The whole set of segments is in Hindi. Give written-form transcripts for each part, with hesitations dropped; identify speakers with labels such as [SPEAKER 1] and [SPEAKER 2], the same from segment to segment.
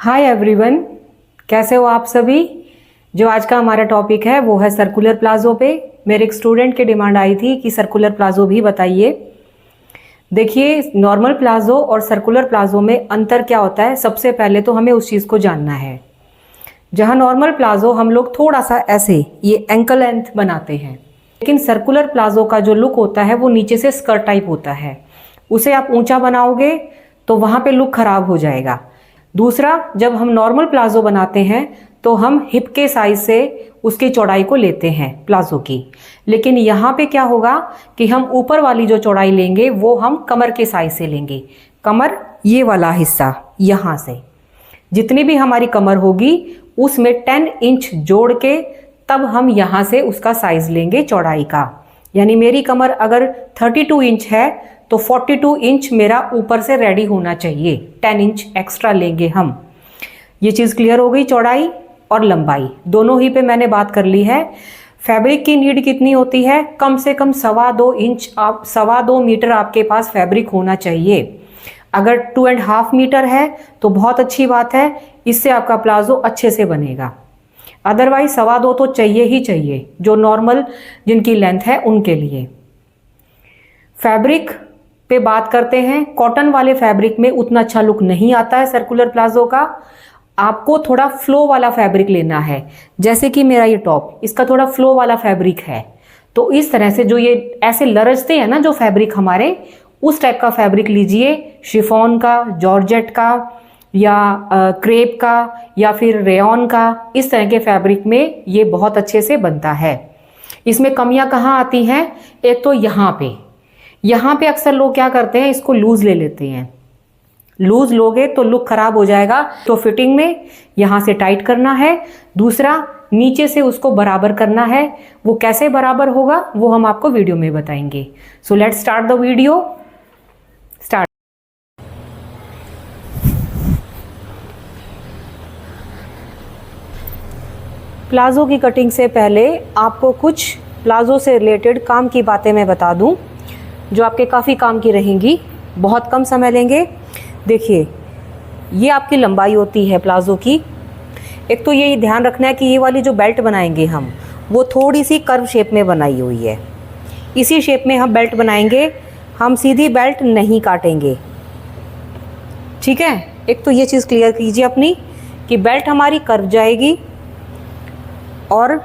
[SPEAKER 1] हाय एवरीवन, कैसे हो आप सभी। जो आज का हमारा टॉपिक है वो है सर्कुलर प्लाजो पे। मेरे एक स्टूडेंट की डिमांड आई थी कि सर्कुलर प्लाजो भी बताइए। देखिए, नॉर्मल प्लाजो और सर्कुलर प्लाजो में अंतर क्या होता है। सबसे पहले तो हमें उस चीज़ को जानना है। जहाँ नॉर्मल प्लाजो हम लोग थोड़ा सा ऐसे ये एंकल लेंथ बनाते हैं, लेकिन सर्कुलर प्लाजो का जो लुक होता है वो नीचे से स्कर्ट टाइप होता है। उसे आप ऊंचा बनाओगे तो वहाँ पे लुक खराब हो जाएगा। दूसरा, जब हम नॉर्मल प्लाजो बनाते हैं तो हम हिप के साइज से उसकी चौड़ाई को लेते हैं प्लाजो की, लेकिन यहाँ पे क्या होगा कि हम ऊपर वाली जो चौड़ाई लेंगे वो हम कमर के साइज से लेंगे। कमर ये वाला हिस्सा, यहाँ से जितनी भी हमारी कमर होगी उसमें 10 इंच जोड़ के तब हम यहाँ से उसका साइज लेंगे चौड़ाई का। यानी मेरी कमर अगर 32 इंच है तो 42 इंच मेरा ऊपर से रेडी होना चाहिए। 10 इंच एक्स्ट्रा लेंगे हम। ये चीज़ क्लियर हो गई। चौड़ाई और लंबाई दोनों ही पे मैंने बात कर ली है। फैब्रिक की नीड कितनी होती है? कम से कम 2.25 इंच, 2.25 मीटर आपके पास फैब्रिक होना चाहिए। अगर 2.5 मीटर है तो बहुत अच्छी बात है, इससे आपका प्लाजो अच्छे से बनेगा। अदरवाइज 2.25 तो चाहिए ही चाहिए, जो नॉर्मल जिनकी लेंथ है उनके लिए। फैब्रिक पे बात करते हैं। कॉटन वाले फैब्रिक में उतना अच्छा लुक नहीं आता है सर्कुलर प्लाजो का। आपको थोड़ा फ्लो वाला फैब्रिक लेना है। जैसे कि मेरा ये टॉप, इसका थोड़ा फ्लो वाला फैब्रिक है, तो इस तरह से जो ये ऐसे लरजते हैं ना जो फैब्रिक हमारे, उस टाइप का फैब्रिक लीजिए। शिफॉन का, जॉर्जेट का या क्रेप का या फिर रेयॉन का, इस तरह के फैब्रिक में ये बहुत अच्छे से बनता है। इसमें कमियां कहाँ आती हैं? एक तो यहाँ पे अक्सर लोग क्या करते हैं, इसको लूज ले लेते हैं। लूज लोगे तो लुक खराब हो जाएगा। तो फिटिंग में यहाँ से टाइट करना है। दूसरा, नीचे से उसको बराबर करना है। वो कैसे बराबर होगा वो हम आपको वीडियो में बताएंगे। So let's start the video. Start. Palazzo की कटिंग से पहले आपको कुछ प्लाजो से रिलेटेड काम की बातें मैं बता दूं, जो आपके काफ़ी काम की रहेंगी, बहुत कम समय लेंगे। देखिए, ये आपकी लंबाई होती है प्लाजो की। एक तो ये ध्यान रखना है कि ये वाली जो बेल्ट बनाएंगे हम, वो थोड़ी सी कर्व शेप में बनाई हुई है। इसी शेप में हम बेल्ट बनाएंगे, हम सीधी बेल्ट नहीं काटेंगे। ठीक है, एक तो ये चीज़ क्लियर कीजिए अपनी कि बेल्ट हमारी कर्व जाएगी और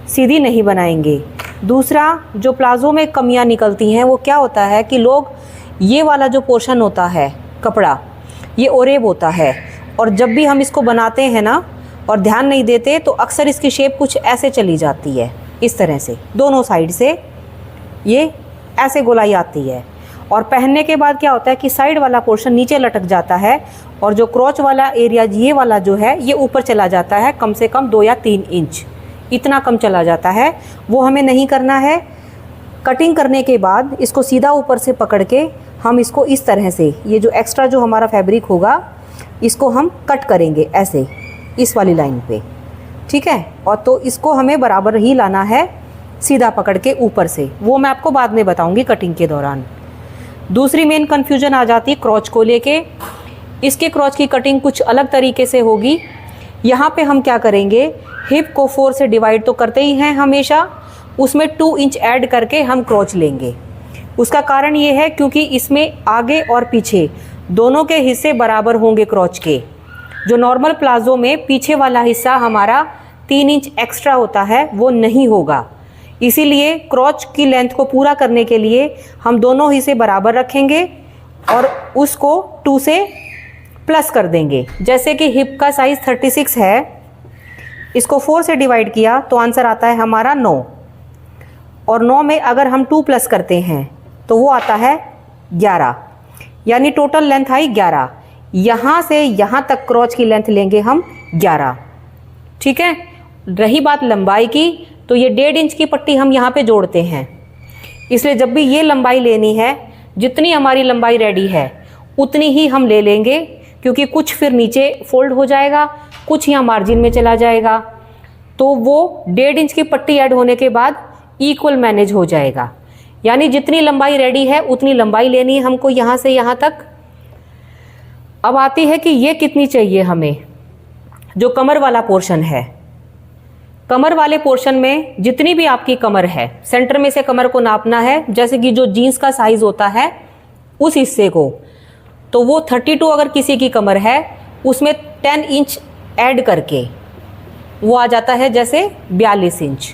[SPEAKER 1] सीधी नहीं बनाएंगे। दूसरा, जो प्लाजो में कमियां निकलती हैं वो क्या होता है कि लोग ये वाला जो पोर्शन होता है कपड़ा, ये ओरेब होता है, और जब भी हम इसको बनाते हैं ना और ध्यान नहीं देते तो अक्सर इसकी शेप कुछ ऐसे चली जाती है, इस तरह से दोनों साइड से ये ऐसे गोलाई आती है। और पहनने के बाद क्या होता है कि साइड वाला पोर्शन नीचे लटक जाता है और जो क्रॉच वाला एरिया ये वाला जो है ये ऊपर चला जाता है। कम से कम 2 या 3 इंच इतना कम चला जाता है। वो हमें नहीं करना है। कटिंग करने के बाद इसको सीधा ऊपर से पकड़ के हम इसको इस तरह से, ये जो एक्स्ट्रा जो हमारा फैब्रिक होगा इसको हम कट करेंगे ऐसे इस वाली लाइन पे। ठीक है, और तो इसको हमें बराबर ही लाना है सीधा पकड़ के ऊपर से। वो मैं आपको बाद में बताऊंगी कटिंग के दौरान। दूसरी मेन कन्फ्यूजन आ जाती है क्रॉच को लेके। इसके क्रॉच की कटिंग कुछ अलग तरीके से होगी। यहाँ पे हम क्या करेंगे, हिप को 4 से डिवाइड तो करते ही हैं हमेशा, उसमें 2 इंच ऐड करके हम क्रॉच लेंगे। उसका कारण ये है क्योंकि इसमें आगे और पीछे दोनों के हिस्से बराबर होंगे क्रॉच के। जो नॉर्मल प्लाजो में पीछे वाला हिस्सा हमारा 3 इंच एक्स्ट्रा होता है वो नहीं होगा। इसीलिए क्रॉच की लेंथ को पूरा करने के लिए हम दोनों हिस्से बराबर रखेंगे और उसको 2 से प्लस कर देंगे। जैसे कि हिप का साइज़ 36 है, इसको 4 से डिवाइड किया तो आंसर आता है हमारा 9, और 9 में अगर हम 2 प्लस करते हैं तो वो आता है 11, यानी टोटल लेंथ आई 11। यहाँ से यहाँ तक क्रॉच की लेंथ लेंगे हम 11। ठीक है, रही बात लंबाई की, तो ये 1.5 इंच की पट्टी हम यहाँ पे जोड़ते हैं। इसलिए जब भी ये लंबाई लेनी है, जितनी हमारी लंबाई रेडी है उतनी ही हम ले लेंगे, क्योंकि कुछ फिर नीचे फोल्ड हो जाएगा, कुछ यहाँ मार्जिन में चला जाएगा। तो वो 1.5 इंच की पट्टी ऐड होने के बाद इक्वल मैनेज हो जाएगा। यानी जितनी लंबाई रेडी है उतनी लंबाई लेनी है हमको यहाँ से यहाँ तक। अब आती है कि ये कितनी चाहिए हमें, जो कमर वाला पोर्शन है। कमर वाले पोर्शन में जितनी भी आपकी कमर है, सेंटर में से कमर को नापना है, जैसे कि जो जीन्स का साइज होता है उस हिस्से को। तो वो 32 अगर किसी की कमर है, उसमें 10 इंच ऐड करके वो आ जाता है जैसे 42 इंच।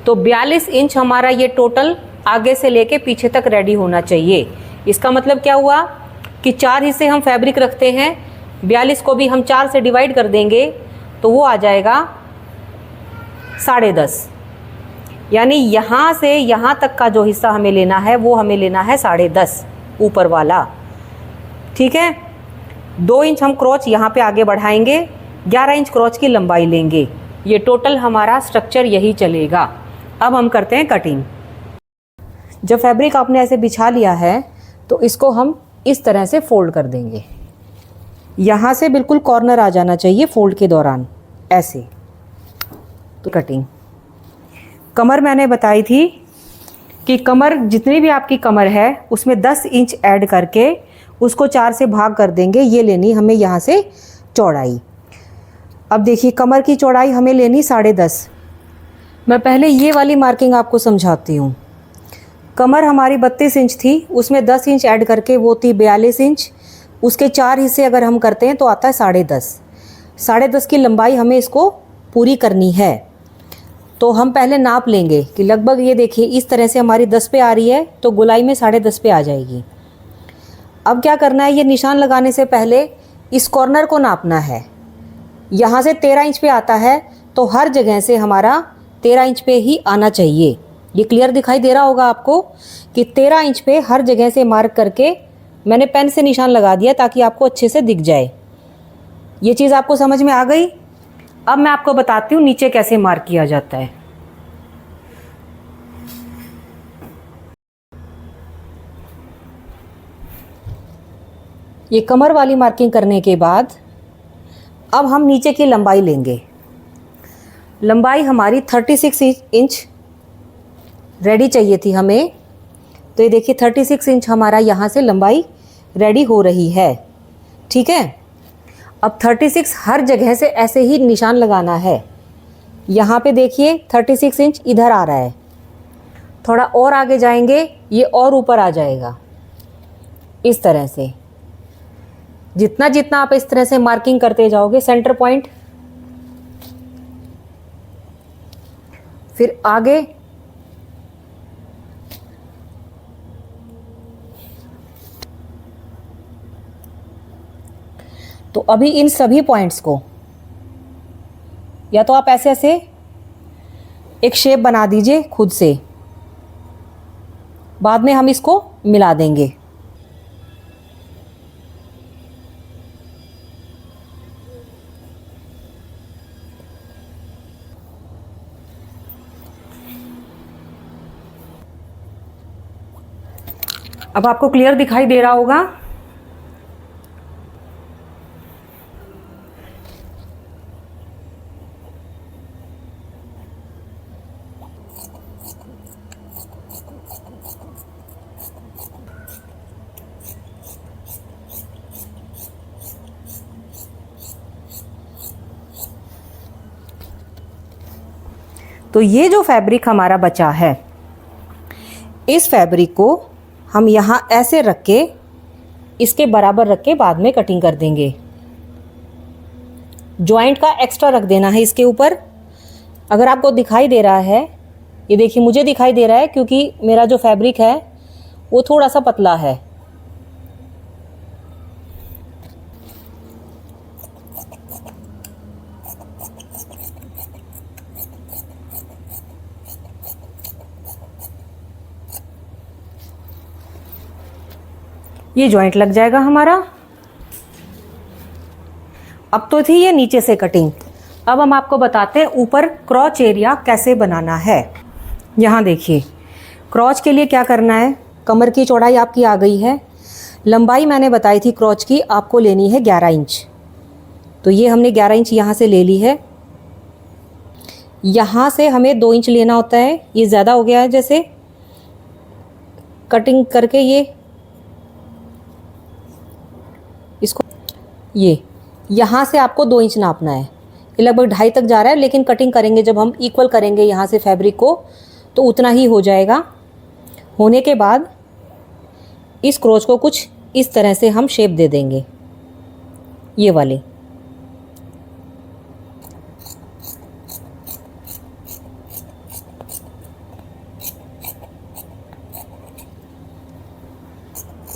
[SPEAKER 1] तो 42 इंच हमारा ये टोटल आगे से लेके पीछे तक रेडी होना चाहिए। इसका मतलब क्या हुआ कि 4 हिस्से हम फैब्रिक रखते हैं, 42 को भी हम 4 से डिवाइड कर देंगे तो वो आ जाएगा 10.5। यानी यहाँ से यहाँ तक का जो हिस्सा हमें लेना है वो हमें लेना है 10.5 ऊपर वाला। ठीक है, 2 इंच हम क्रॉच यहाँ पे आगे बढ़ाएंगे, 11 इंच क्रॉच की लंबाई लेंगे। ये टोटल हमारा स्ट्रक्चर यही चलेगा। अब हम करते हैं कटिंग। जब फैब्रिक आपने ऐसे बिछा लिया है तो इसको हम इस तरह से फोल्ड कर देंगे। यहाँ से बिल्कुल कॉर्नर आ जाना चाहिए फोल्ड के दौरान, ऐसे। तो कटिंग कमर मैंने बताई थी कि कमर जितनी भी आपकी कमर है उसमें 10 इंच ऐड करके उसको 4 से भाग कर देंगे। ये लेनी हमें यहाँ से चौड़ाई। अब देखिए कमर की चौड़ाई हमें लेनी 10.5। मैं पहले ये वाली मार्किंग आपको समझाती हूँ। कमर हमारी 32 इंच थी, उसमें 10 इंच ऐड करके वो थी 42 इंच। उसके 4 हिस्से अगर हम करते हैं तो आता है 10.5। 10.5 की लंबाई हमें इसको पूरी करनी है। तो हम पहले नाप लेंगे कि लगभग ये देखिए इस तरह से हमारी 10 पे आ रही है, तो गोलाई में 10.5 पे आ जाएगी। अब क्या करना है, ये निशान लगाने से पहले इस कॉर्नर को नापना है। यहाँ से 13 इंच पे आता है तो हर जगह से हमारा 13 इंच पे ही आना चाहिए। ये क्लियर दिखाई दे रहा होगा आपको कि 13 इंच पे हर जगह से मार्क करके मैंने पेन से निशान लगा दिया ताकि आपको अच्छे से दिख जाए। ये चीज़ आपको समझ में आ गई। अब मैं आपको बताती हूँ नीचे कैसे मार्क किया जाता है। ये कमर वाली मार्किंग करने के बाद अब हम नीचे की लंबाई लेंगे। लंबाई हमारी 36 इंच रेडी चाहिए थी हमें। तो ये देखिए 36 इंच हमारा यहाँ से लंबाई रेडी हो रही है। ठीक है, अब 36 हर जगह से ऐसे ही निशान लगाना है। यहाँ पे देखिए 36 इंच इधर आ रहा है, थोड़ा और आगे जाएंगे ये और ऊपर आ जाएगा। इस तरह से जितना जितना आप इस तरह से मार्किंग करते जाओगे, सेंटर पॉइंट, फिर आगे, तो अभी इन सभी पॉइंट्स को या तो आप ऐसे ऐसे एक शेप बना दीजिए खुद से, बाद में हम इसको मिला देंगे। अब आपको क्लियर दिखाई दे रहा होगा। तो ये जो फैब्रिक हमारा बचा है, इस फैब्रिक को हम यहाँ ऐसे रख के इसके बराबर रख के बाद में कटिंग कर देंगे। जॉइंट का एक्स्ट्रा रख देना है इसके ऊपर। अगर आपको दिखाई दे रहा है, ये देखिए मुझे दिखाई दे रहा है क्योंकि मेरा जो फैब्रिक है वो थोड़ा सा पतला है। ये जॉइंट लग जाएगा हमारा। अब तो थी ये नीचे से कटिंग। अब हम आपको बताते हैं ऊपर क्रॉच एरिया कैसे बनाना है। यहाँ देखिए क्रॉच के लिए क्या करना है। कमर की चौड़ाई आपकी आ गई है, लंबाई मैंने बताई थी क्रॉच की आपको लेनी है 11 इंच। तो ये हमने 11 इंच यहाँ से ले ली है। यहाँ से हमें 2 इंच लेना होता है, ये ज़्यादा हो गया है। जैसे कटिंग करके ये इसको ये यहाँ से आपको 2 इंच नापना है। ये लगभग 2.5 तक जा रहा है, लेकिन कटिंग करेंगे जब हम इक्वल करेंगे यहाँ से फैब्रिक को तो उतना ही हो जाएगा। होने के बाद इस क्रोच को कुछ इस तरह से हम शेप दे देंगे, ये वाले।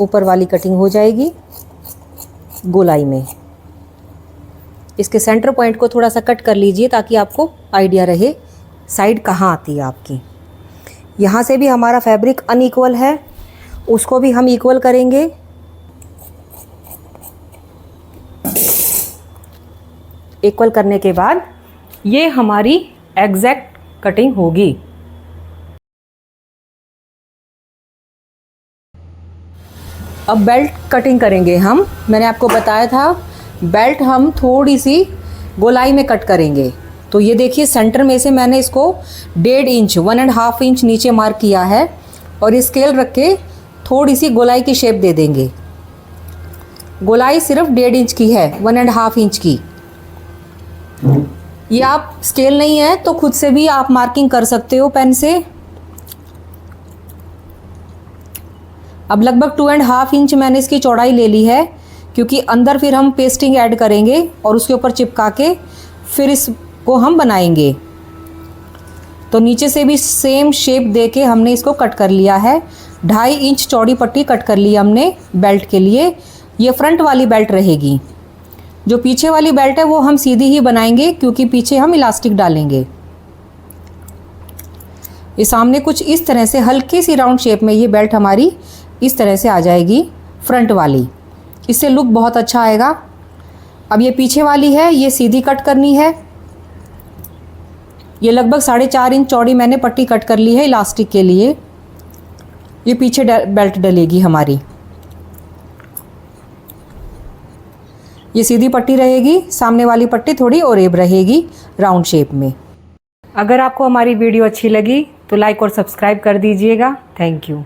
[SPEAKER 1] ऊपर वाली कटिंग हो जाएगी गोलाई में। इसके सेंटर पॉइंट को थोड़ा सा कट कर लीजिए ताकि आपको आइडिया रहे साइड कहाँ आती है आपकी। यहाँ से भी हमारा फैब्रिक अनइक्वल है, उसको भी हम इक्वल करेंगे। इक्वल करने के बाद ये हमारी एग्जैक्ट कटिंग होगी। अब बेल्ट कटिंग करेंगे हम। मैंने आपको बताया था बेल्ट हम थोड़ी सी गोलाई में कट करेंगे। तो ये देखिए सेंटर में से मैंने इसको 1.5 इंच 1.5 इंच नीचे मार्क किया है और स्केल रख के थोड़ी सी गोलाई की शेप दे देंगे। गोलाई सिर्फ 1.5 इंच की है, 1.5 इंच की। ये आप स्केल नहीं है तो खुद से भी आप मार्किंग कर सकते हो पेन से। अब लगभग 2.5 इंच मैंने इसकी चौड़ाई ले ली है, क्योंकि अंदर फिर हम पेस्टिंग ऐड करेंगे और उसके ऊपर चिपका के फिर इसको हम बनाएंगे। तो नीचे से भी सेम शेप दे के हमने इसको कट कर लिया है। 2.5 इंच चौड़ी पट्टी कट कर ली हमने बेल्ट के लिए। ये फ्रंट वाली बेल्ट रहेगी। जो पीछे वाली बेल्ट है वो हम सीधी ही बनाएंगे, क्योंकि पीछे हम इलास्टिक डालेंगे। ये सामने कुछ इस तरह से हल्की सी राउंड शेप में ये बेल्ट हमारी इस तरह से आ जाएगी फ्रंट वाली। इससे लुक बहुत अच्छा आएगा। अब ये पीछे वाली है, ये सीधी कट करनी है। ये लगभग 4.5 इंच चौड़ी मैंने पट्टी कट कर ली है इलास्टिक के लिए। ये पीछे बेल्ट डलेगी हमारी। ये सीधी पट्टी रहेगी, सामने वाली पट्टी थोड़ी ओरेब रहेगी राउंड शेप में। अगर आपको हमारी वीडियो अच्छी लगी तो लाइक और सब्सक्राइब कर दीजिएगा। Thank you.